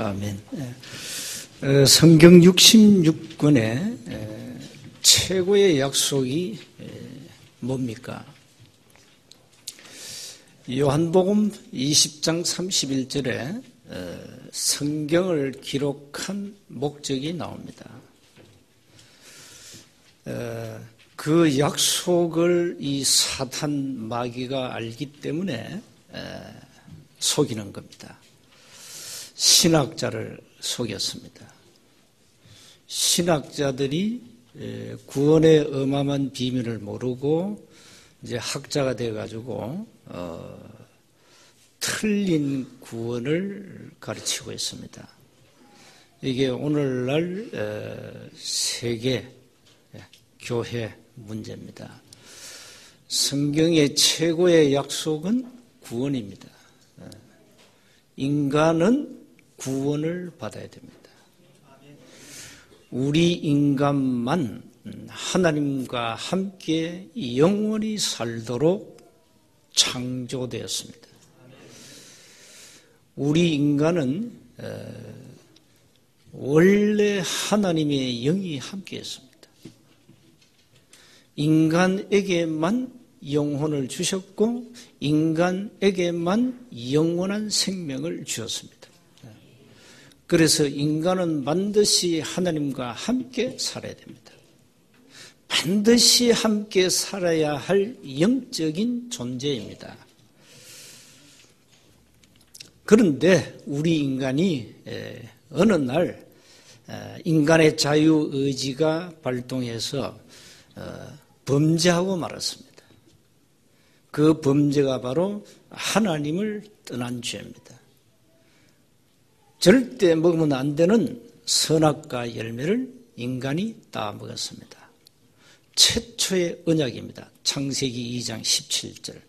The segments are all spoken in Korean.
아멘. 성경 66권의 최고의 약속이 뭡니까? 요한복음 20장 31절에 성경을 기록한 목적이 나옵니다. 그 약속을 이 사탄 마귀가 알기 때문에 속이는 겁니다. 신학자를 속였습니다. 신학자들이 구원의 어마어마한 비밀을 모르고 이제 학자가 돼가지고 틀린 구원을 가르치고 있습니다. 이게 오늘날 세계 교회 문제입니다. 성경의 최고의 약속은 구원입니다. 인간은 구원을 받아야 됩니다. 우리 인간만 하나님과 함께 영원히 살도록 창조되었습니다. 우리 인간은 원래 하나님의 영이 함께 했습니다. 인간에게만 영혼을 주셨고 인간에게만 영원한 생명을 주었습니다. 그래서 인간은 반드시 하나님과 함께 살아야 됩니다. 반드시 함께 살아야 할 영적인 존재입니다. 그런데 우리 인간이 어느 날 인간의 자유의지가 발동해서 범죄하고 말았습니다. 그 범죄가 바로 하나님을 떠난 죄입니다. 절대 먹으면 안 되는 선악과 열매를 인간이 따먹었습니다. 최초의 언약입니다. 창세기 2장 17절.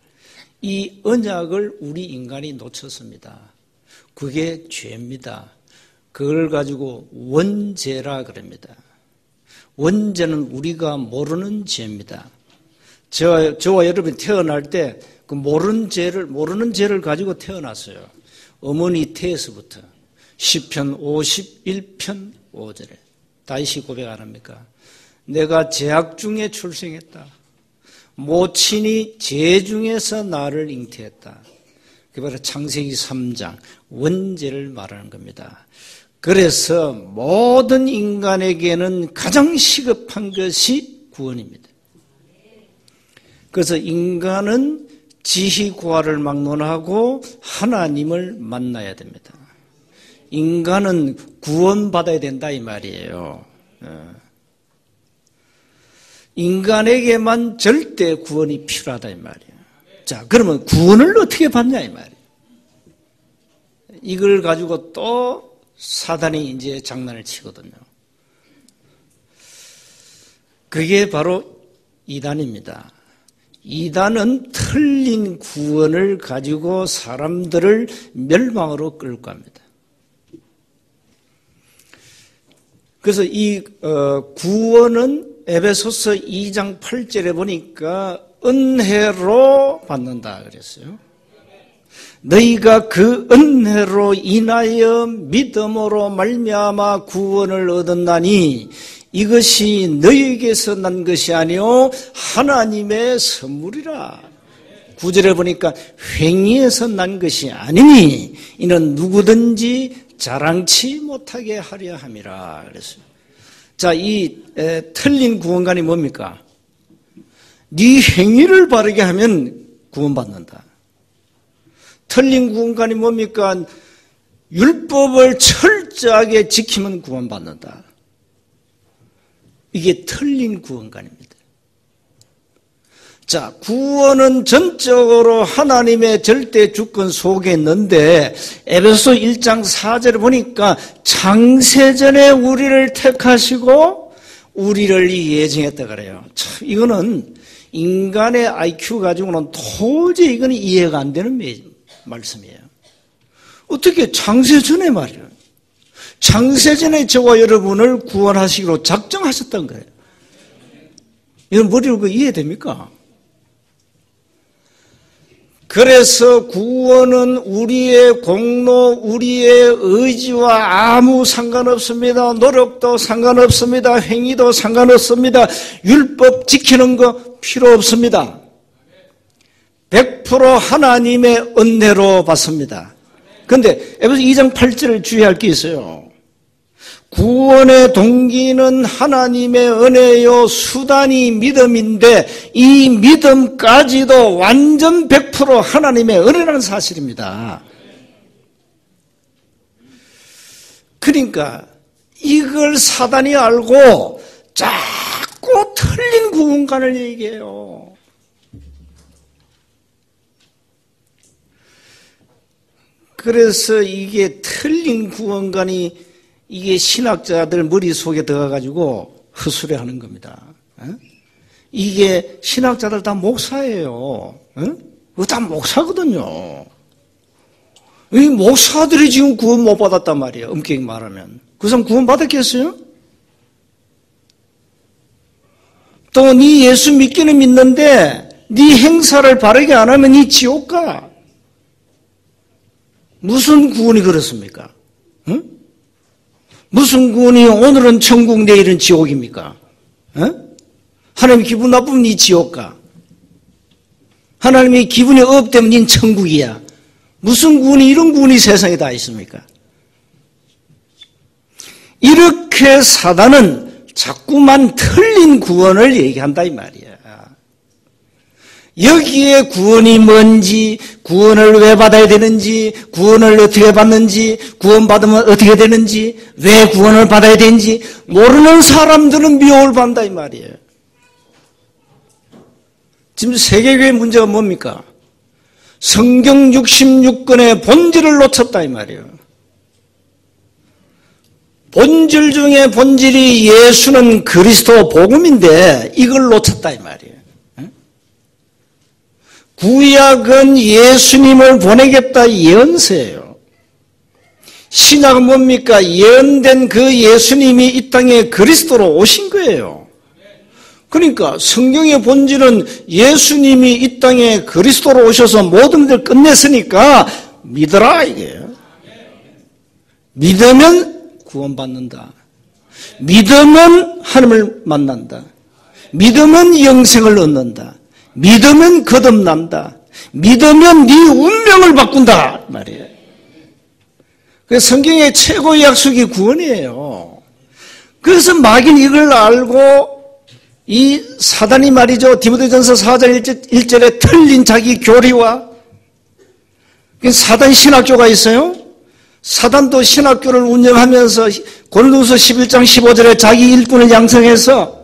이 언약을 우리 인간이 놓쳤습니다. 그게 죄입니다. 그걸 가지고 원죄라 그럽니다. 원죄는 우리가 모르는 죄입니다. 저와 여러분이 태어날 때 그 모르는 죄를 가지고 태어났어요. 어머니 태에서부터. 시편 51편 5절에 다윗이 고백 안 합니까? 내가 죄악 중에 출생했다. 모친이 죄 중에서 나를 잉태했다. 그게 바로 창세기 3장 원죄를 말하는 겁니다. 그래서 모든 인간에게는 가장 시급한 것이 구원입니다. 그래서 인간은 지희구화를 막론하고 하나님을 만나야 됩니다. 인간은 구원받아야 된다 이 말이에요. 인간에게만 절대 구원이 필요하다 이 말이에요. 자, 그러면 구원을 어떻게 받냐 이 말이에요. 이걸 가지고 또 사단이 이제 장난을 치거든요. 그게 바로 이단입니다. 이단은 틀린 구원을 가지고 사람들을 멸망으로 끌고 갑니다. 그래서 이 구원은 에베소서 2장 8절에 보니까 은혜로 받는다 그랬어요. 너희가 그 은혜로 인하여 믿음으로 말미암아 구원을 얻었나니 이것이 너희에게서 난 것이 아니요 하나님의 선물이라. 9절에 보니까 횡의에서 난 것이 아니니 이는 누구든지 자랑치 못하게 하려 함이라 그랬어요. 자, 이 틀린 구원관이 뭡니까? 네 행위를 바르게 하면 구원받는다. 틀린 구원관이 뭡니까? 율법을 철저하게 지키면 구원받는다. 이게 틀린 구원관입니다. 자, 구원은 전적으로 하나님의 절대 주권 속에 있는데 에베소 1장 4절을 보니까 창세전에 우리를 택하시고 우리를 예정했다 그래요. 참 이거는 인간의 IQ 가지고는 도저히 이거는 이해가 안 되는 말씀이에요. 어떻게 창세전에 말이에요. 창세전에 저와 여러분을 구원하시기로 작정하셨던 거예요. 이건 머리로 이해됩니까? 그래서 구원은 우리의 공로, 우리의 의지와 아무 상관없습니다. 노력도 상관없습니다. 행위도 상관없습니다. 율법 지키는 거 필요 없습니다. 100% 하나님의 은혜로 받습니다. 그런데 에베소 2장 8절을 주의할 게 있어요. 구원의 동기는 하나님의 은혜요, 수단이 믿음인데 이 믿음까지도 완전 100% 하나님의 은혜라는 사실입니다. 그러니까 이걸 사단이 알고 자꾸 틀린 구원관을 얘기해요. 그래서 이게 틀린 구원관이 이게 신학자들 머릿속에 들어가가지고 헛소리하는 겁니다. 이게 신학자들 다 목사예요. 이거 다 목사거든요. 이 목사들이 지금 구원 못 받았단 말이에요. 엄격히 말하면. 그 사람 구원 받았겠어요? 또 네 예수 믿기는 믿는데 네 행사를 바르게 안 하면 네 지옥 가. 무슨 구원이 그렇습니까? 응? 무슨 구원이 오늘은 천국 내일은 지옥입니까? 하나님 기분 나쁘면 네 지옥 가. 하나님이 기분이 업되면 네 천국이야. 무슨 구원이 이런 구원이 세상에 다 있습니까? 이렇게 사단은 자꾸만 틀린 구원을 얘기한다 이 말이야. 여기에 구원이 뭔지, 구원을 왜 받아야 되는지, 구원을 어떻게 받는지, 구원받으면 어떻게 되는지, 왜 구원을 받아야 되는지 모르는 사람들은 미혹을 받는다 이 말이에요. 지금 세계교회 문제가 뭡니까? 성경 66권의 본질을 놓쳤다 이 말이에요. 본질 중에 본질이 예수는 그리스도 복음인데 이걸 놓쳤다 이 말이에요. 구약은 예수님을 보내겠다 예언서예요. 신약은 뭡니까? 예언된 그 예수님이 이 땅에 그리스도로 오신 거예요. 그러니까 성경의 본질은 예수님이 이 땅에 그리스도로 오셔서 모든 것을 끝냈으니까 믿어라 이게요. 믿으면 구원받는다. 믿으면 하나님을 만난다. 믿으면 영생을 얻는다. 믿으면 거듭난다. 믿으면 네 운명을 바꾼다 말이에요. 그래서 성경의 최고의 약속이 구원이에요. 그래서 마귀는 이걸 알고 이 사단이 말이죠. 디모데전서 4장 1절에 틀린 자기 교리와 사단 신학교가 있어요. 사단도 신학교를 운영하면서 고린도후서 11장 15절에 자기 일꾼을 양성해서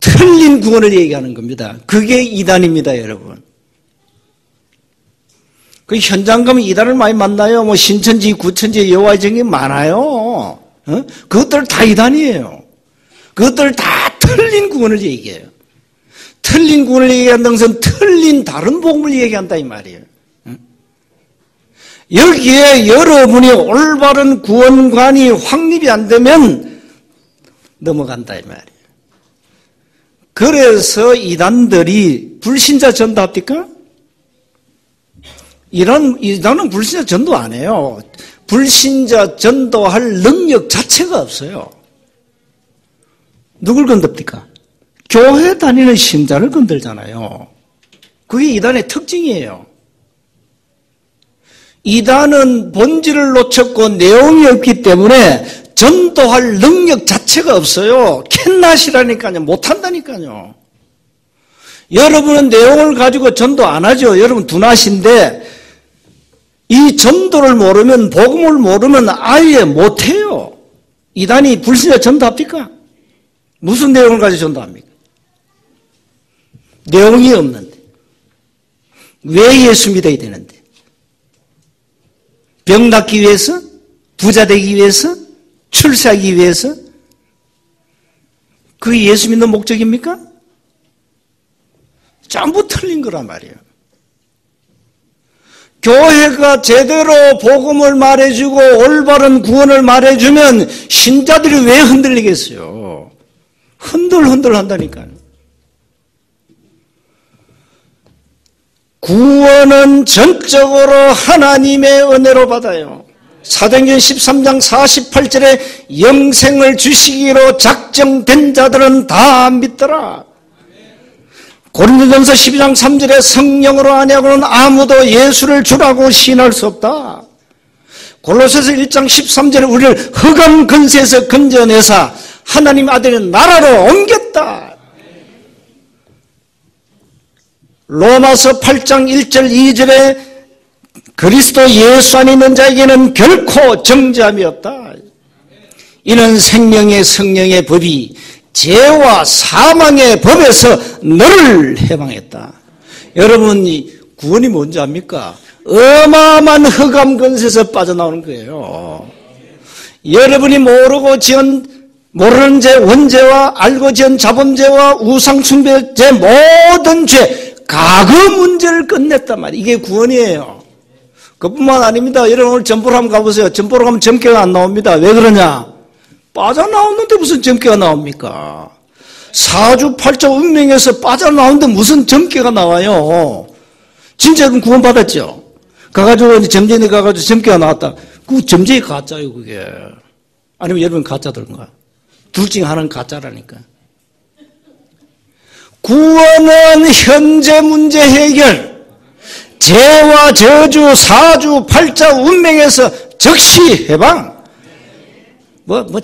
틀린 구원을 얘기하는 겁니다. 그게 이단입니다, 여러분. 그 현장 가면 이단을 많이 만나요. 뭐 신천지, 구천지, 여호와의 증인 많아요. 그것들 다 이단이에요. 그것들 다 틀린 구원을 얘기해요. 틀린 구원을 얘기한다는 것은 틀린 다른 복음을 얘기한다 이 말이에요. 여기에 여러분이 올바른 구원관이 확립이 안 되면 넘어간다 이 말이에요. 그래서 이단들이 불신자 전도합니까? 이단은 불신자 전도 안 해요. 불신자 전도할 능력 자체가 없어요. 누굴 건듭니까? 교회 다니는 신자를 건들잖아요. 그게 이단의 특징이에요. 이단은 본질을 놓쳤고 내용이 없기 때문에 전도할 능력 자체가 없어요. 캔낫이라니까요. 못한다니까요. 여러분은 내용을 가지고 전도 안 하죠. 여러분 두낫인데 이 전도를 모르면 복음을 모르면 아예 못해요. 이단이 불신자 전도합니까? 무슨 내용을 가지고 전도합니까? 내용이 없는데 왜 예수 믿어야 되는데? 병 낫기 위해서? 부자 되기 위해서? 출세하기 위해서? 그게 예수 믿는 목적입니까? 전부 틀린 거란 말이에요. 교회가 제대로 복음을 말해주고 올바른 구원을 말해주면 신자들이 왜 흔들리겠어요? 흔들흔들 한다니까요. 구원은 전적으로 하나님의 은혜로 받아요. 사도행전 13장 48절에 영생을 주시기로 작정된 자들은 다 믿더라. 고린도전서 12장 3절에 성령으로 아니하고는 아무도 예수를 주라고 시인할 수 없다. 골로새서 1장 13절에 우리를 흑암 근세에서 건져내사 하나님 아들의 나라로 옮겼다. 로마서 8장 1절 2절에 그리스도 예수 안에 있는 자에게는 결코 정죄함이 없다. 이는 생명의 성령의 법이 죄와 사망의 법에서 너를 해방했다. 여러분, 구원이 뭔지 압니까? 어마어마한 흑암 근세에서 빠져나오는 거예요. 여러분이 모르고 지은 모르는 죄, 원죄와 알고 지은 자범죄와 우상숭배죄 모든 죄, 과거 문제를 끝냈단 말이에요. 이게 구원이에요. 그뿐만 아닙니다. 여러분 오늘 점포로 한번 가보세요. 점포로 가면 점괘가 안 나옵니다. 왜 그러냐? 빠져나오는데 무슨 점괘가 나옵니까? 사주팔자 운명에서 빠져나오는데 무슨 점괘가 나와요? 진짜 그럼 구원받았죠? 가가지고 점쟁이 가가지고 점괘가 나왔다. 그 점쟁이 가짜예요, 그게. 아니면 여러분 가짜들인가? 둘 중에 하나는 가짜라니까. 구원은 현재 문제 해결, 죄와 저주, 사주, 팔자, 운명에서 즉시 해방.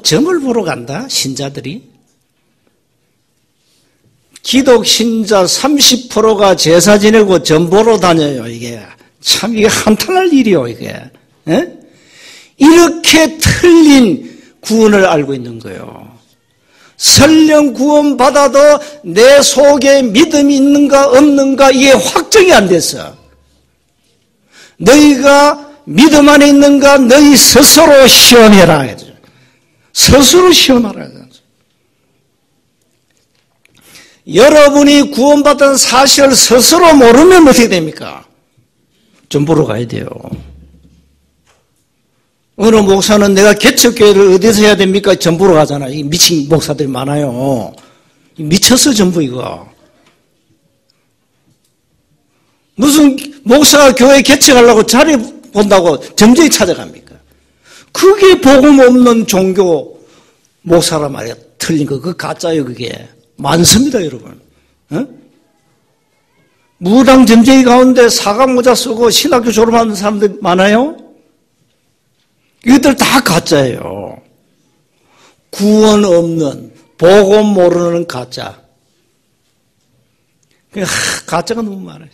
점을 보러 간다, 신자들이. 기독 신자 30%가 제사 지내고 점 보러 다녀요, 이게. 참, 이게 한탄할 일이요, 이게. 에? 이렇게 틀린 구원을 알고 있는 거예요. 설령 구원받아도 내 속에 믿음이 있는가 없는가 이게 확정이 안 됐어. 너희가 믿음 안에 있는가 너희 스스로 시험해라. 스스로 시험하라. 여러분이 구원받은 사실을 스스로 모르면 어떻게 됩니까? 좀 보러 가야 돼요. 어느 목사는 내가 개척교회를 어디서 해야 됩니까? 전부로 가잖아. 이 미친 목사들이 많아요. 미쳤어, 전부 이거. 무슨 목사가 교회 개척하려고 자리 본다고 점쟁이 찾아갑니까? 그게 복음 없는 종교 목사란 말이야. 틀린 거. 그거 가짜예요, 그게. 많습니다, 여러분. 어? 무당 점쟁이 가운데 사각모자 쓰고 신학교 졸업하는 사람들 많아요? 이것들 다 가짜예요. 구원 없는, 복음 모르는 가짜. 가짜가 너무 많아요.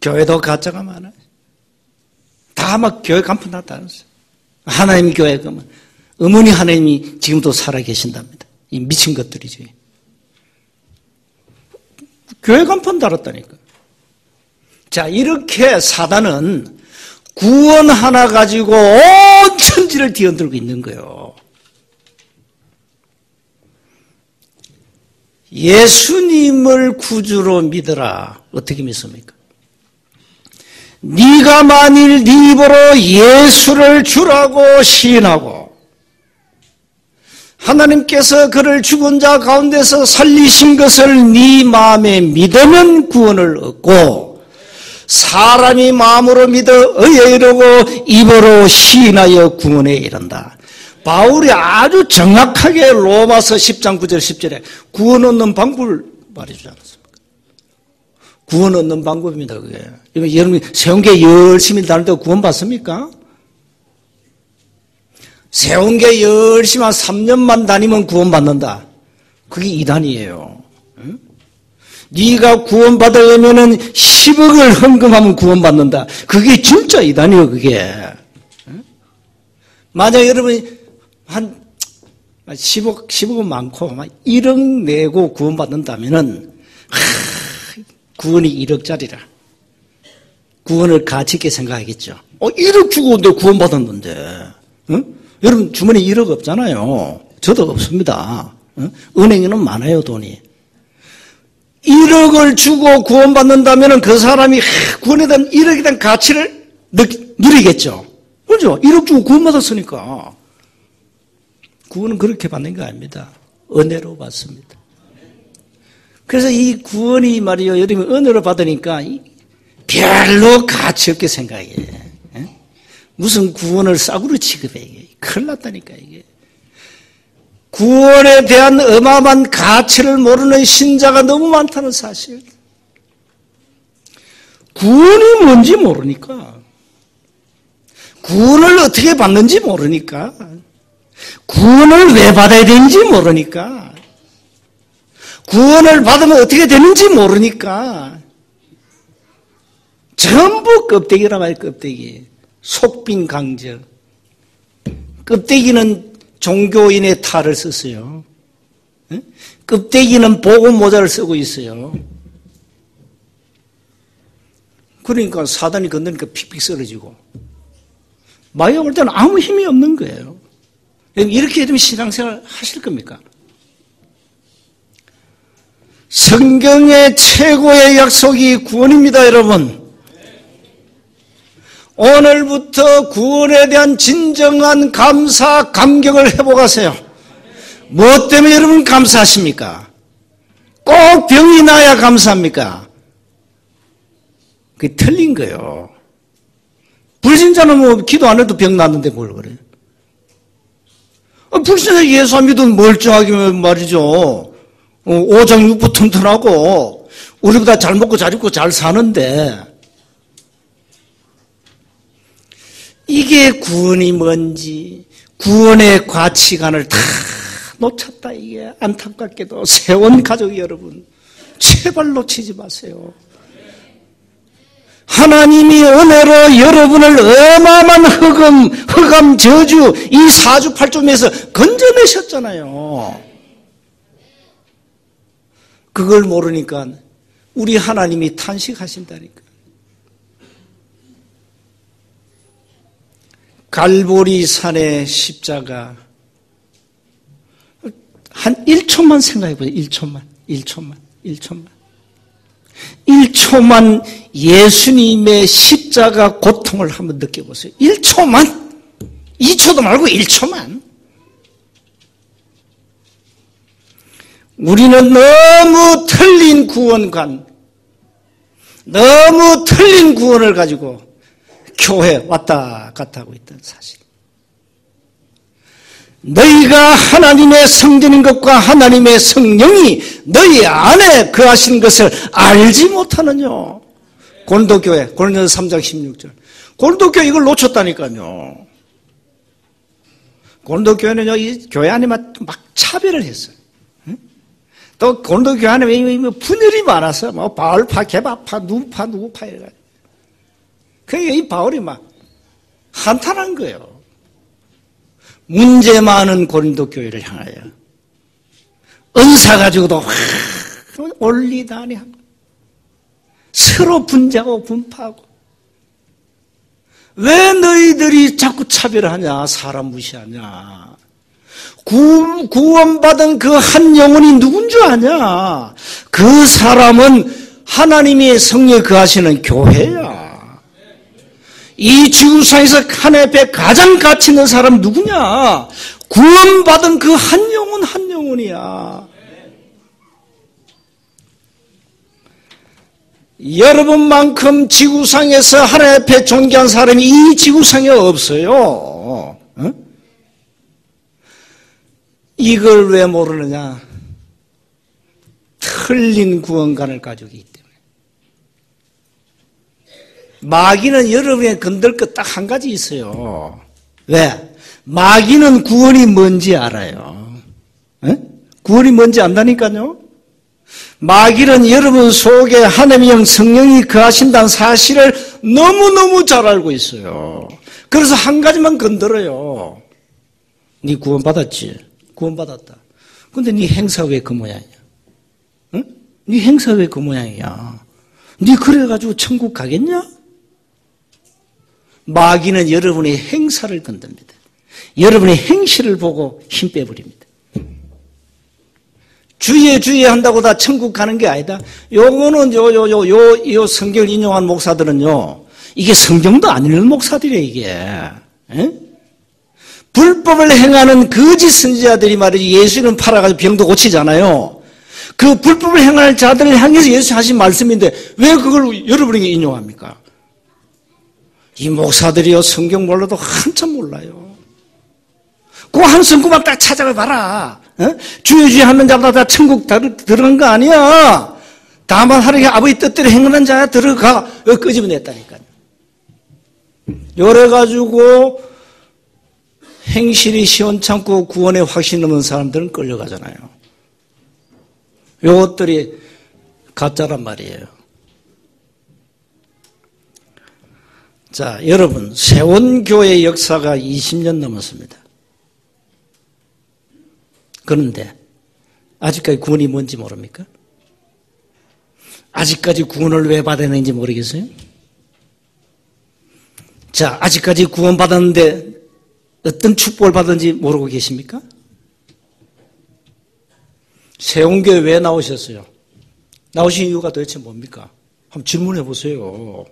교회도 가짜가 많아요. 다 막 교회 간판 났다면서요. 하나님 교회 그러면 어머니 하나님이 지금도 살아계신답니다. 이 미친 것들이지. 교회 간판 달았다니까. 자, 이렇게 사단은 구원 하나 가지고 온 천지를 뒤흔들고 있는 거예요. 예수님을 구주로 믿어라. 어떻게 믿습니까? 네가 만일 네 입으로 예수를 주라고 시인하고 하나님께서 그를 죽은 자 가운데서 살리신 것을 네 마음에 믿으면 구원을 얻고 사람이 마음으로 믿어 의에 이르고 입으로 시인하여 구원에 이른다. 바울이 아주 정확하게 로마서 10장 9절 10절에 구원 얻는 방법을 말해주지 않았습니까? 구원 얻는 방법입니다. 그게. 여러분 세운계 열심히 다닐 때 구원 받습니까? 세운계 열심히 한 3년만 다니면 구원 받는다. 그게 이단이에요. 네가 구원받으려면 10억을 헌금하면 구원받는다. 그게 진짜 이단이에요, 그게. 만약 여러분이 한 10억은 많고 1억 내고 구원받는다면은 구원이 1억짜리라. 구원을 가치 있게 생각하겠죠. 1억 주고 내 구원받았는데. 응? 여러분 주머니에 1억 없잖아요. 저도 없습니다. 응? 은행에는 많아요, 돈이. 1억을 주고 구원받는다면 그 사람이 구원에 대한 1억에 대한 가치를 누리겠죠. 그렇죠? 1억 주고 구원받았으니까. 구원은 그렇게 받는 게 아닙니다. 은혜로 받습니다. 그래서 이 구원이 말이요, 여러분 은혜로 받으니까 별로 가치 없게 생각해. 무슨 구원을 싸구려 취급해. 이게. 큰일 났다니까, 이게. 구원에 대한 어마어마한 가치를 모르는 신자가 너무 많다는 사실. 구원이 뭔지 모르니까. 구원을 어떻게 받는지 모르니까. 구원을 왜 받아야 되는지 모르니까. 구원을 받으면 어떻게 되는지 모르니까. 전부 껍데기라고 해요, 껍데기. 속빈 강적. 껍데기는 종교인의 탈을 썼어요. 껍데기는 복음 모자를 쓰고 있어요. 그러니까 사단이 건드니까 픽픽 쓰러지고. 마귀가 볼 때는 아무 힘이 없는 거예요. 이렇게 되면 신앙생활 하실 겁니까? 성경의 최고의 약속이 구원입니다, 여러분. 오늘부터 구원에 대한 진정한 감사, 감격을 회복하세요. 무엇 때문에 여러분 감사하십니까? 꼭 병이 나야 감사합니까? 그게 틀린 거예요. 불신자는 뭐 기도 안 해도 병 났는데 뭘 그래요? 불신자 예수 안 믿으면 멀쩡하게 말이죠. 오장육부 튼튼하고 우리보다 잘 먹고 잘 입고 잘 사는데 이게 구원이 뭔지 구원의 가치관을 다 놓쳤다. 이게 안타깝게도 세원 가족 여러분 제발 놓치지 마세요. 하나님이 은혜로 여러분을 어마어마한 흑암 저주 이 사주팔조에서 건져내셨잖아요. 그걸 모르니까 우리 하나님이 탄식하신다니까. 갈보리 산의 십자가 한 1초만 생각해 보세요. 1초만 예수님의 십자가 고통을 한번 느껴보세요. 1초만. 2초도 말고 1초만. 우리는 너무 틀린 구원관, 너무 틀린 구원을 가지고 교회 왔다 갔다 하고 있다는 사실. 너희가 하나님의 성전인 것과 하나님의 성령이 너희 안에 거하신 것을 알지 못하느냐. 고린도교회, 고린도서 3장 16절. 고린도교회 이걸 놓쳤다니까요. 고린도교회는요, 이 교회 안에 막 차별을 했어요. 또 고린도교회 안에 분열이 많아서 뭐 바울파, 개바파, 누구파, 누구파 이래가지고. 그러니까 이 바울이 막 한탄한 거예요. 문제 많은 고린도 교회를 향하여 은사 가지고도 올리다니 하고 서로 분쟁하고 분파하고 왜 너희들이 자꾸 차별하냐, 사람 무시하냐. 구원받은 그 한 영혼이 누군 줄 아냐. 그 사람은 하나님의 성령이 거하시는 교회야. 이 지구상에서 하나님 앞에 가장 가치 있는 사람 누구냐? 구원받은 그 한 영혼 한 영혼이야. 여러분만큼 지구상에서 하나님 앞에 존귀한 사람이 이 지구상에 없어요. 이걸 왜 모르느냐? 틀린 구원관을 가지고 있기 때문에. 마귀는 여러분의 건들 것 딱 한 가지 있어요. 왜? 마귀는 구원이 뭔지 알아요. 구원이 뭔지 안다니까요. 마귀는 여러분 속에 하나님의 영 성령이 거하신다는 사실을 너무너무 잘 알고 있어요. 그래서 한 가지만 건드려요. 네 구원받았지? 구원받았다. 근데 네 행사 왜 그 모양이야? 응? 네 행사 왜 그 모양이야? 네 그래가지고 천국 가겠냐? 마귀는 여러분의 행사를 건듭니다. 여러분의 행실을 보고 힘 빼버립니다. 주의에 한다고 다 천국 가는 게 아니다. 요거는 요 성경을 인용한 목사들은요, 이게 성경도 안 읽는 목사들이에요, 이게. 에? 불법을 행하는 거짓 선지자들이 말이지 예수는 팔아가지고 병도 고치잖아요. 그 불법을 행할 자들을 향해서 예수 하신 말씀인데 왜 그걸 여러분에게 인용합니까? 이 목사들이요 성경 몰라도 한참 몰라요. 그 한 성구만 딱 찾아가 봐라. 주여 주여 하는 자마다 다 천국 들어간 거 아니야. 다만 하나님의 아버지 뜻대로 행하는 자야 들어가. 끄집어냈다니까요. 이래가지고 행실이 시원찮고 구원에 확신 없는 사람들은 끌려가잖아요. 이것들이 가짜란 말이에요. 자, 여러분, 세원교회 역사가 20년 넘었습니다. 그런데 아직까지 구원이 뭔지 모릅니까? 아직까지 구원을 왜 받았는지 모르겠어요? 자, 아직까지 구원 받았는데 어떤 축복을 받았는지 모르고 계십니까? 세원교회 왜 나오셨어요? 나오신 이유가 도대체 뭡니까? 한번 질문해 보세요.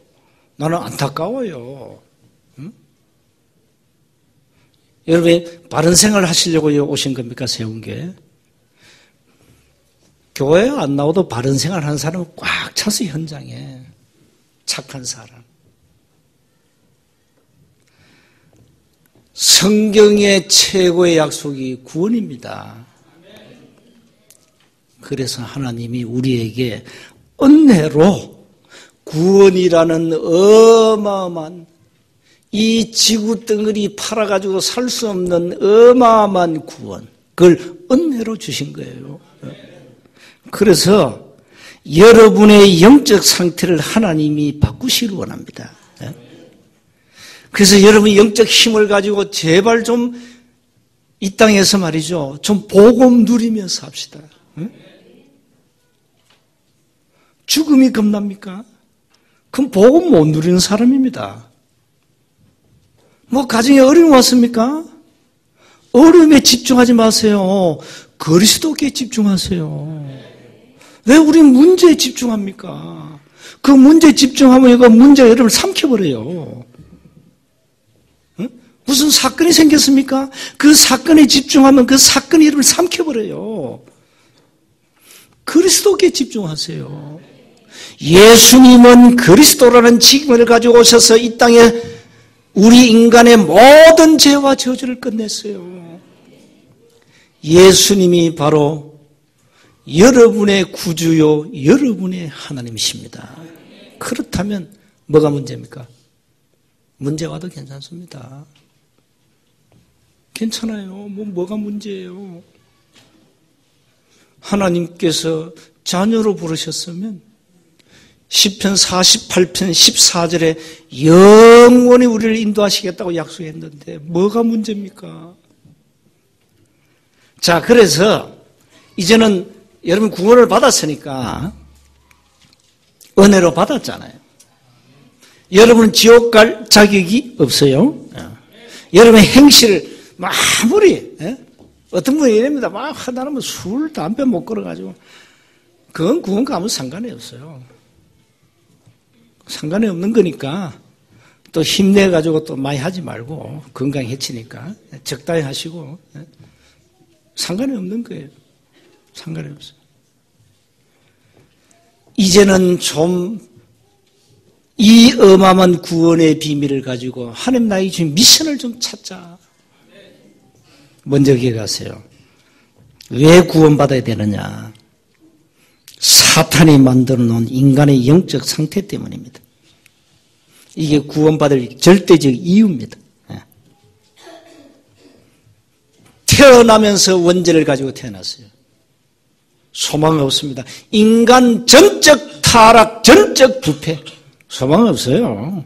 나는 안타까워요. 응? 여러분이 바른 생활을 하시려고 오신 겁니까? 세운교회? 교회에 안 나와도 바른 생활 하는 사람은 꽉 차서 현장에. 착한 사람. 성경의 최고의 약속이 구원입니다. 그래서 하나님이 우리에게 은혜로 구원이라는 어마어마한 이 지구 덩어리 팔아가지고 살 수 없는 어마어마한 구원, 그걸 은혜로 주신 거예요. 그래서 여러분의 영적 상태를 하나님이 바꾸시길 원합니다. 그래서 여러분이 영적 힘을 가지고 제발 좀 이 땅에서 말이죠, 좀 복음 누리면서 합시다. 죽음이 겁납니까? 그럼 복음 못 누리는 사람입니다. 뭐 가정에 어려움 왔습니까? 어려움에 집중하지 마세요. 그리스도께 집중하세요. 왜 우리 문제에 집중합니까? 그 문제에 집중하면 이거 문제가 여러분을 삼켜버려요. 응? 무슨 사건이 생겼습니까? 그 사건에 집중하면 그 사건이 여러분을 삼켜버려요. 그리스도께 집중하세요. 예수님은 그리스도라는 직분을 가지고 오셔서 이 땅에 우리 인간의 모든 죄와 저주를 끝냈어요. 예수님이 바로 여러분의 구주요, 여러분의 하나님이십니다. 그렇다면 뭐가 문제입니까? 문제 와도 괜찮습니다. 괜찮아요. 뭐가 문제예요? 하나님께서 자녀로 부르셨으면 시편 48편 14절에 영원히 우리를 인도하시겠다고 약속했는데 뭐가 문제입니까? 자, 그래서 이제는 여러분 구원을 받았으니까 은혜로 받았잖아요. 여러분은 지옥 갈 자격이 없어요. 여러분의 행실을 아무리 어떤 분이 이럽니다. 막 하다는 술, 담배 못 걸어가지고 그건 구원과 아무 상관이 없어요. 상관이 없는 거니까 또 힘내가지고 또 많이 하지 말고 건강 해치니까 적당히 하시고 상관이 없는 거예요. 상관이 없어요. 이제는 좀 이 어마어마한 구원의 비밀을 가지고 하나님 나에게 주신 미션을 좀 찾자. 먼저 기억하세요. 왜 구원받아야 되느냐? 사탄이 만들어 놓은 인간의 영적 상태 때문입니다. 이게 구원받을 절대적 이유입니다. 태어나면서 원죄를 가지고 태어났어요. 소망 없습니다. 인간 전적 타락, 전적 부패, 소망 없어요.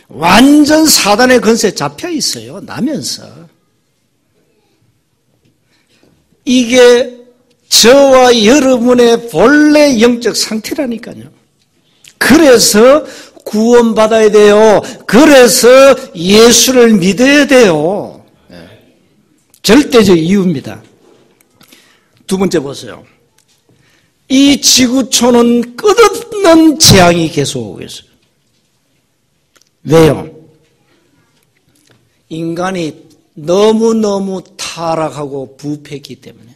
완전 사단의 권세에 잡혀 있어요. 나면서. 이게 저와 여러분의 본래 영적 상태라니까요. 그래서 구원받아야 돼요. 그래서 예수를 믿어야 돼요. 절대적 이유입니다. 두 번째 보세요. 이 지구촌은 끝없는 재앙이 계속 오고 있어요. 왜요? 인간이 너무너무 타락하고 부패했기 때문에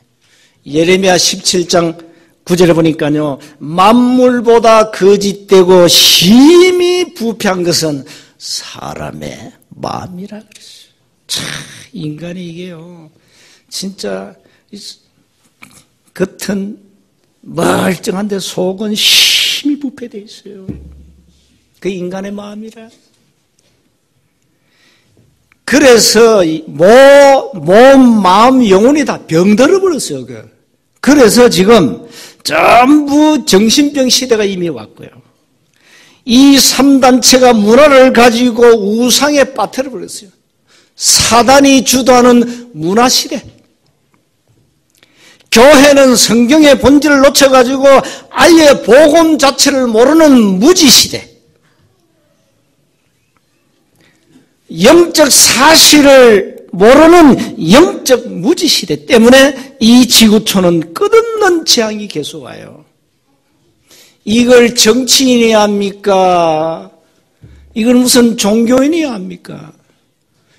예레미야 17장 9절에 보니까요, 만물보다 거짓되고 심히 부패한 것은 사람의 마음이라 그랬어요. 참, 인간이 이게요, 진짜 겉은 멀쩡한데 속은 심히 부패되어 있어요. 그 인간의 마음이라. 그래서 몸, 마음, 영혼이 다 병들어 버렸어요. 그래서 지금 전부 정신병 시대가 이미 왔고요. 이 3단체가 문화를 가지고 우상에 빠뜨려 버렸어요. 사단이 주도하는 문화 시대. 교회는 성경의 본질을 놓쳐가지고 아예 복음 자체를 모르는 무지 시대. 영적 사실을 모르는 영적 무지 시대 때문에 이 지구촌은 끝없는 재앙이 계속 와요. 이걸 정치인이야 합니까? 이걸 무슨 종교인이야 합니까?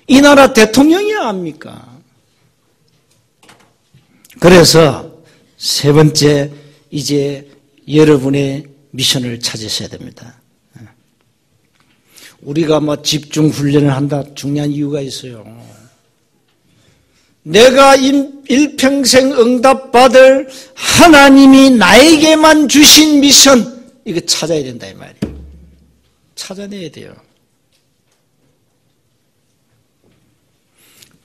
이 나라 대통령이야 합니까? 그래서 세 번째, 이제 여러분의 미션을 찾으셔야 됩니다. 우리가 집중 훈련을 한다 중요한 이유가 있어요. 내가 일평생 응답받을 하나님이 나에게만 주신 미션, 이거 찾아야 된다 이 말이에요. 찾아내야 돼요.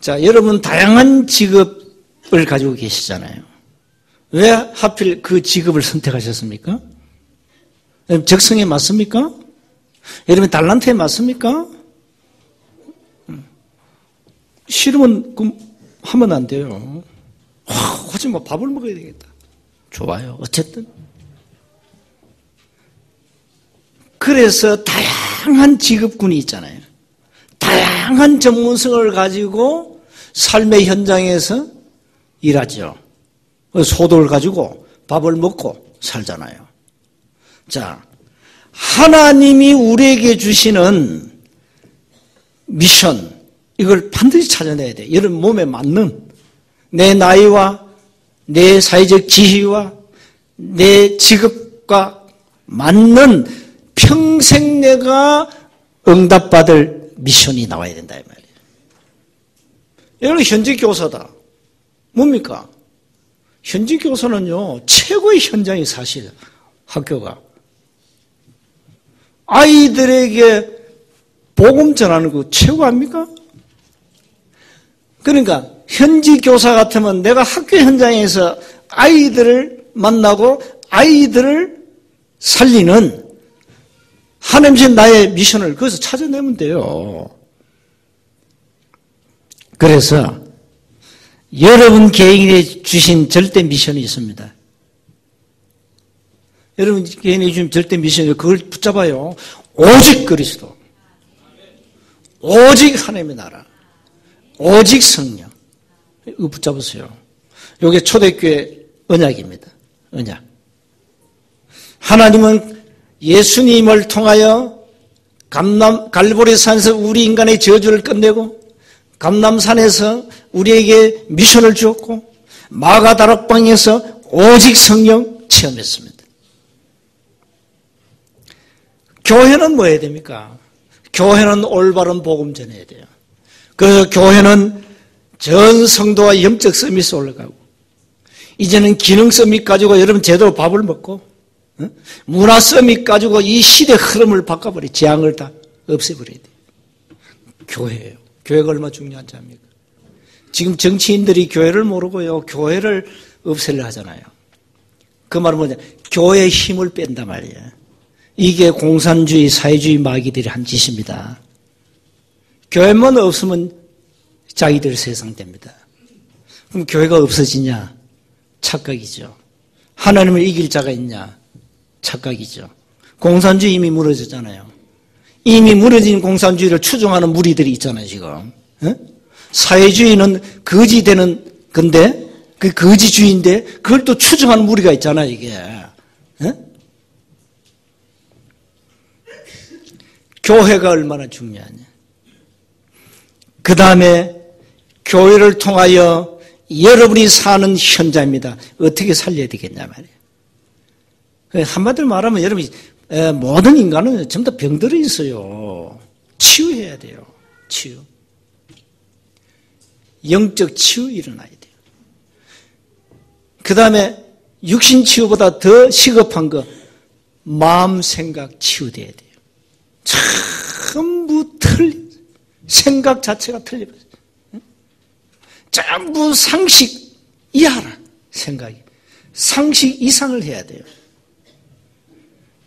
자, 여러분 다양한 직업을 가지고 계시잖아요. 왜 하필 그 직업을 선택하셨습니까? 적성에 맞습니까? 여러분 달란트에 맞습니까? 싫으면 하면 안 돼요. 하지 마, 밥을 먹어야 되겠다. 좋아요. 어쨌든. 그래서 다양한 직업군이 있잖아요. 다양한 전문성을 가지고 삶의 현장에서 일하죠. 소득을 가지고 밥을 먹고 살잖아요. 자, 하나님이 우리에게 주시는 미션, 이걸 반드시 찾아내야 돼. 여러분 몸에 맞는 내 나이와 내 사회적 지위와 내 직업과 맞는 평생 내가 응답받을 미션이 나와야 된다 이 말이에요. 여러분 현직 교사다. 뭡니까? 현직 교사는요 최고의 현장이 사실 학교가 아이들에게 복음 전하는 거 최고 아닙니까? 그러니까 현지 교사 같으면 내가 학교 현장에서 아이들을 만나고 아이들을 살리는 하나님의 나의 미션을 거기서 찾아내면 돼요. 그래서 여러분 개인에 주신 절대 미션이 있습니다. 여러분 개인에 주신 절대 미션이 그걸 붙잡아요. 오직 그리스도, 오직 하나님의 나라, 오직 성령. 이거 붙잡으세요. 이게 초대교회 언약입니다. 언약. 하나님은 예수님을 통하여 갈보리산에서 우리 인간의 저주를 끝내고 감람산에서 우리에게 미션을 주었고 마가다락방에서 오직 성령 체험했습니다. 교회는 뭐 해야 됩니까? 교회는 올바른 복음 전해야 돼요. 그래서 교회는 전 성도와 영적 서밋에 올라가고 이제는 기능 서밋 가지고 여러분 제대로 밥을 먹고 문화 서밋 가지고 이 시대 흐름을 바꿔버려 재앙을 다 없애버려야 돼요. 교회예요. 교회가 얼마나 중요한지 압니까? 지금 정치인들이 교회를 모르고요 교회를 없애려 하잖아요. 그 말은 뭐냐? 교회의 힘을 뺀단 말이에요. 이게 공산주의 사회주의 마귀들이 한 짓입니다. 교회만 없으면 자기들 세상 됩니다. 그럼 교회가 없어지냐? 착각이죠. 하나님을 이길 자가 있냐? 착각이죠. 공산주의 이미 무너졌잖아요. 이미 무너진 공산주의를 추종하는 무리들이 있잖아요, 지금. 사회주의는 거지되는 건데, 그 거지주의인데, 그걸 또 추종하는 무리가 있잖아요, 이게. 교회가 얼마나 중요하냐. 그 다음에 교회를 통하여 여러분이 사는 현장입니다. 어떻게 살려야 되겠냐 말이에요. 한마디로 말하면 여러분이 모든 인간은 전부 다 병들어 있어요. 치유해야 돼요. 치유. 영적 치유 일어나야 돼요. 그 다음에 육신 치유보다 더 시급한 거 마음 생각 치유돼야 돼요. 전부 생각 자체가 틀려버려요. 전부 상식 이하라 생각이. 상식 이상을 해야 돼요.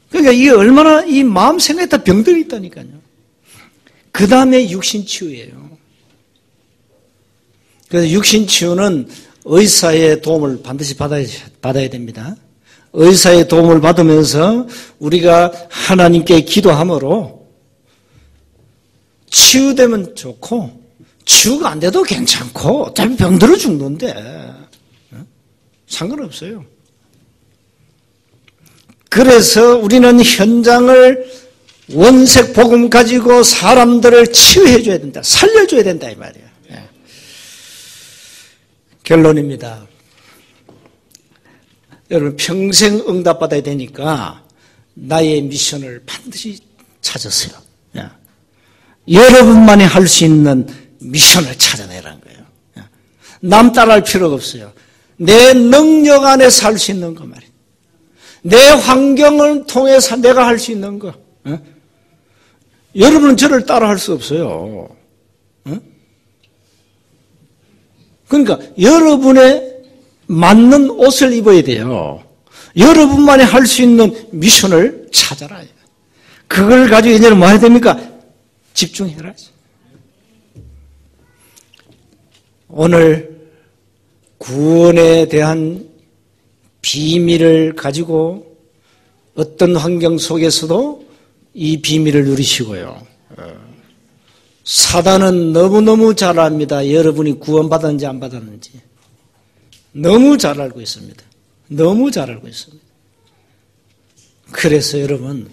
그러니까 이게 얼마나 이 마음 생각에 다 병들이 있다니까요. 그 다음에 육신 치유예요. 그래서 육신 치유는 의사의 도움을 반드시 받아야 됩니다. 의사의 도움을 받으면서 우리가 하나님께 기도함으로 치유되면 좋고 치유가 안 돼도 괜찮고 어차피 병들어 죽는데 상관없어요. 그래서 우리는 현장을 원색 복음 가지고 사람들을 치유해 줘야 된다. 살려줘야 된다 이 말이에요. 결론입니다. 여러분 평생 응답받아야 되니까 나의 미션을 반드시 찾으세요. 여러분만이 할 수 있는 미션을 찾아내라는 거예요. 남 따라할 필요가 없어요. 내 능력 안에서 할 수 있는 거 말이에요. 내 환경을 통해서 내가 할 수 있는 거. 여러분은 저를 따라할 수 없어요. 그러니까 여러분의 맞는 옷을 입어야 돼요. 여러분만이 할 수 있는 미션을 찾아라. 그걸 가지고 이제는 뭐 해야 됩니까? 집중해라. 오늘 구원에 대한 비밀을 가지고 어떤 환경 속에서도 이 비밀을 누리시고요. 사단은 너무너무 잘 압니다. 여러분이 구원받았는지 안 받았는지. 너무 잘 알고 있습니다. 너무 잘 알고 있습니다. 그래서 여러분,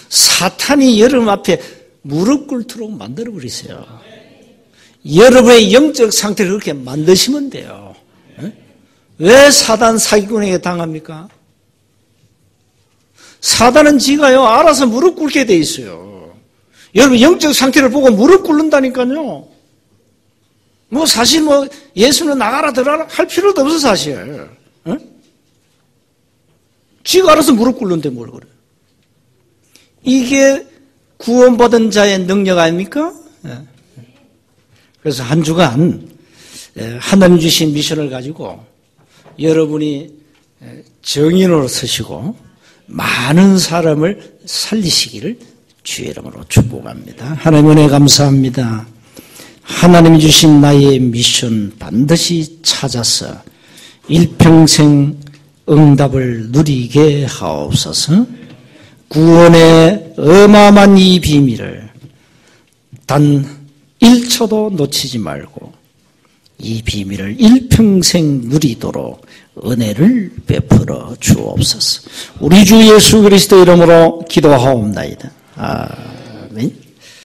사탄이 여러분 앞에 무릎 꿇도록 만들어버리세요. 여러분의 영적 상태를 그렇게 만드시면 돼요. 왜 사단 사기꾼에게 당합니까? 사단은 지가요, 알아서 무릎 꿇게 돼 있어요. 여러분 영적 상태를 보고 무릎 꿇는다니까요. 뭐 사실 뭐 예수는 나가라 들어라 할 필요도 없어 사실. 지가 알아서 무릎 꿇는데 뭘 그래. 이게 구원받은 자의 능력 아닙니까? 그래서 한 주간 하나님 주신 미션을 가지고 여러분이 정인으로 서시고 많은 사람을 살리시기를 주의 이름으로 축복합니다. 하나님 은혜 감사합니다. 하나님이 주신 나의 미션 반드시 찾아서 일평생 응답을 누리게 하옵소서. 구원의 어마어마한 이 비밀을 단 1초도 놓치지 말고 이 비밀을 일평생 누리도록 은혜를 베풀어 주옵소서. 우리 주 예수 그리스도 이름으로 기도하옵나이다.